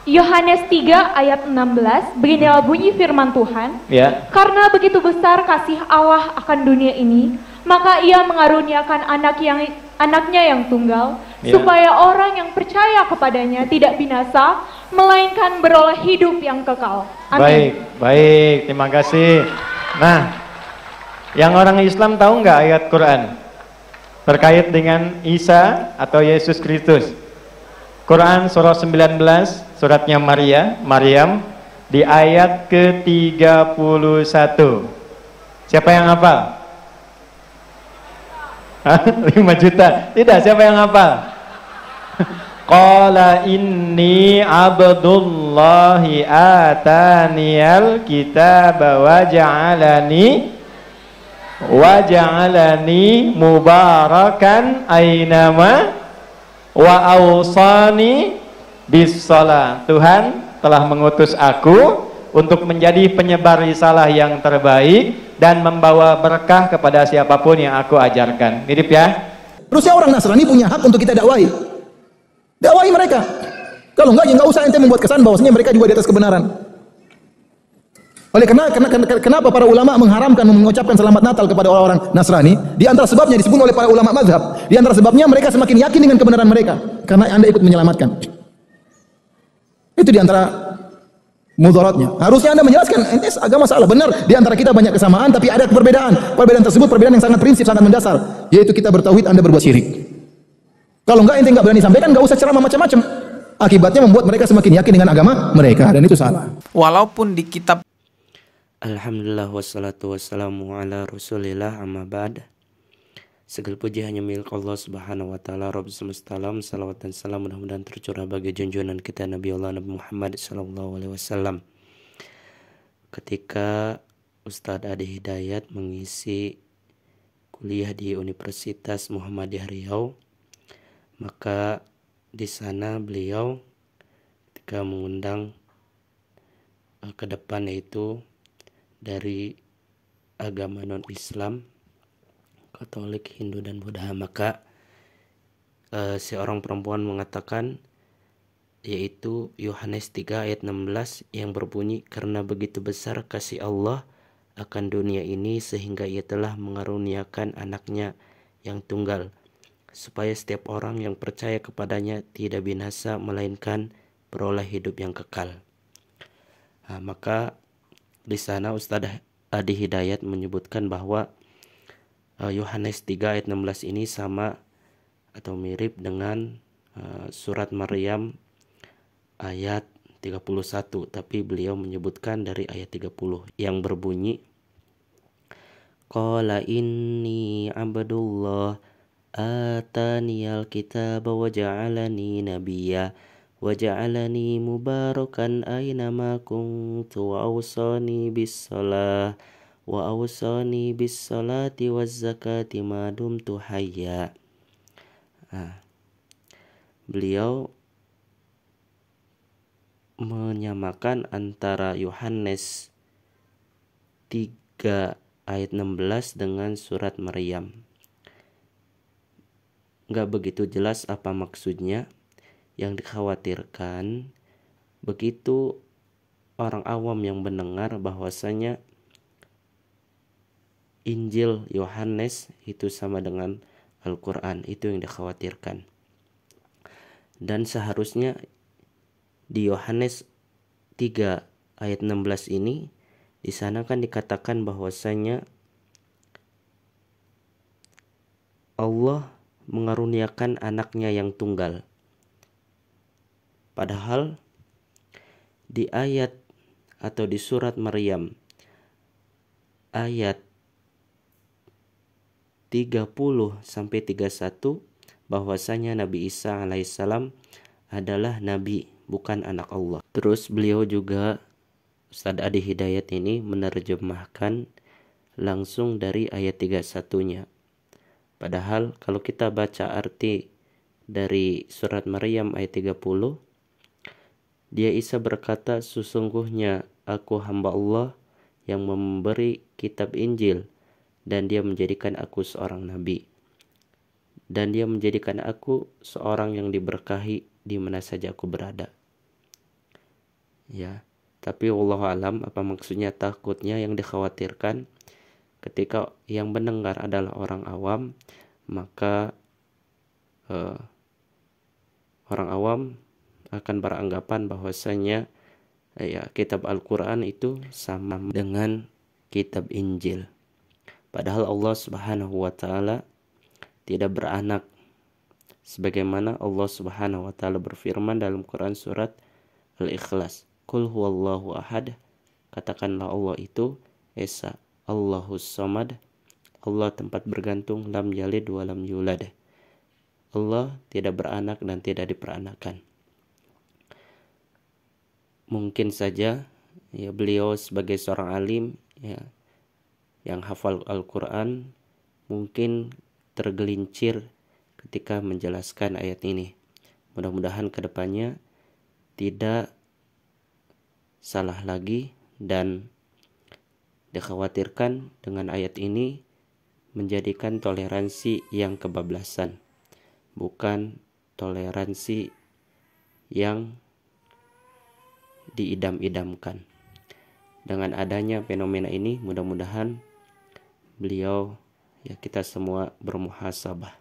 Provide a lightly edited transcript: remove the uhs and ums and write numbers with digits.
Yohanes 3 ayat 16, beginilah bunyi firman Tuhan. Ya. Karena begitu besar kasih Allah akan dunia ini, maka ia mengaruniakan anaknya yang tunggal, supaya orang yang percaya kepadanya tidak binasa, melainkan beroleh hidup yang kekal. Amin. Baik, terima kasih. Nah, yang orang Islam tahu nggak ayat Quran terkait dengan Isa atau Yesus Kristus? Quran surah 19, suratnya Maryam di ayat ke-31. Siapa yang hafal? 5 juta. Tidak, siapa yang hafal? Qala inni abdullahi ataniyal kitaba wa ja'alani mubarakan ainama wa awsani bis-shalah. Tuhan telah mengutus aku untuk menjadi penyebar risalah yang terbaik dan membawa berkah kepada siapapun yang aku ajarkan. Mirip ya? Harusnya orang Nasrani punya hak untuk kita dakwahi. Dakwahi mereka. Kalau enggak, ya enggak usah ente membuat kesan bahwasanya mereka juga di atas kebenaran. Oleh kenapa para ulama mengharamkan mengucapkan selamat Natal kepada orang-orang Nasrani? Di antara sebabnya disebut oleh para ulama mazhab. Di antara sebabnya mereka semakin yakin dengan kebenaran mereka karena Anda ikut menyelamatkan. Itu di antara mudaratnya. Harusnya Anda menjelaskan, ente agama salah. Benar, di antara kita banyak kesamaan tapi ada perbedaan. Perbedaan tersebut perbedaan yang sangat prinsip, sangat mendasar, yaitu kita bertauhid, Anda berbuat syirik. Kalau enggak ente enggak berani sampaikan, enggak usah ceramah macam-macam. Akibatnya membuat mereka semakin yakin dengan agama mereka, dan itu salah. Walaupun di kitab Alhamdulillah wassalatu wassalamu ala rasulillah amma ba'd. Segala puji hanya milik Allah subhanahu wa ta'ala, Rabb semesta alam. Salawat dan salam mudah-mudahan tercurah bagi junjungan kita Nabi Allah Nabi Muhammad sallallahu alaihi wasallam. Ketika Ustadz Adi Hidayat mengisi kuliah di Universitas Muhammadiyah Riau, maka di sana beliau ketika mengundang ke depan, yaitu dari agama non-Islam, Katolik, Hindu, dan Buddha, maka seorang perempuan mengatakan, yaitu Yohanes 3 ayat 16 yang berbunyi, karena begitu besar kasih Allah akan dunia ini sehingga ia telah mengaruniakan anaknya yang tunggal, supaya setiap orang yang percaya kepadanya tidak binasa melainkan beroleh hidup yang kekal. Nah, maka di sana Ustadz Adi Hidayat menyebutkan bahwa Yohanes 3 ayat 16 ini sama atau mirip dengan surat Maryam ayat 31, tapi beliau menyebutkan dari ayat 30 yang berbunyi, Qala inni abdullah ataniyal kitaba wa ja'alani nabiyya wa ja'alani mubarakan aynama kuntu wa awsani bis-shalah bis-salati waz-zakati ma dumtu hayya. Beliau menyamakan antara Yohanes 3 ayat 16 dengan surat Maryam. Nggak begitu jelas apa maksudnya. Yang dikhawatirkan begitu orang awam yang mendengar bahwasanya Injil Yohanes itu sama dengan Al-Quran, itu yang dikhawatirkan. Dan seharusnya di Yohanes 3 ayat 16 ini, di sana kan dikatakan bahwasanya Allah mengaruniakan anaknya yang tunggal. Padahal di ayat atau di surat Maryam ayat 30 sampai 31 bahwasanya Nabi Isa alaihissalam adalah nabi, bukan anak Allah. Terus beliau juga, Ustadz Adi Hidayat ini menerjemahkan langsung dari ayat 31-nya. Padahal kalau kita baca arti dari surat Maryam ayat 30, dia Isa berkata, sesungguhnya aku hamba Allah yang memberi kitab Injil, dan dia menjadikan aku seorang nabi, dan dia menjadikan aku seorang yang diberkahi di mana saja aku berada. ya. Tapi wallahu alam, apa maksudnya takutnya, yang dikhawatirkan ketika yang mendengar adalah orang awam, maka orang awam akan beranggapan bahwasanya ya kitab Al-Quran itu sama dengan kitab Injil. Padahal Allah Subhanahu wa taala tidak beranak, sebagaimana Allah Subhanahu wa taala berfirman dalam Quran surat Al-Ikhlas, Qul huwallahu ahad, katakanlah Allah itu esa, Allahus samad, Allah tempat bergantung, lam yalid wa lam yulad, Allah tidak beranak dan tidak diperanakan. Mungkin saja ya beliau sebagai seorang alim ya yang hafal Al-Quran mungkin tergelincir ketika menjelaskan ayat ini. Mudah-mudahan kedepannya tidak salah lagi, dan dikhawatirkan dengan ayat ini menjadikan toleransi yang kebablasan, bukan toleransi yang diidam-idamkan. Dengan adanya fenomena ini, mudah-mudahan beliau ya kita semua bermuhasabah.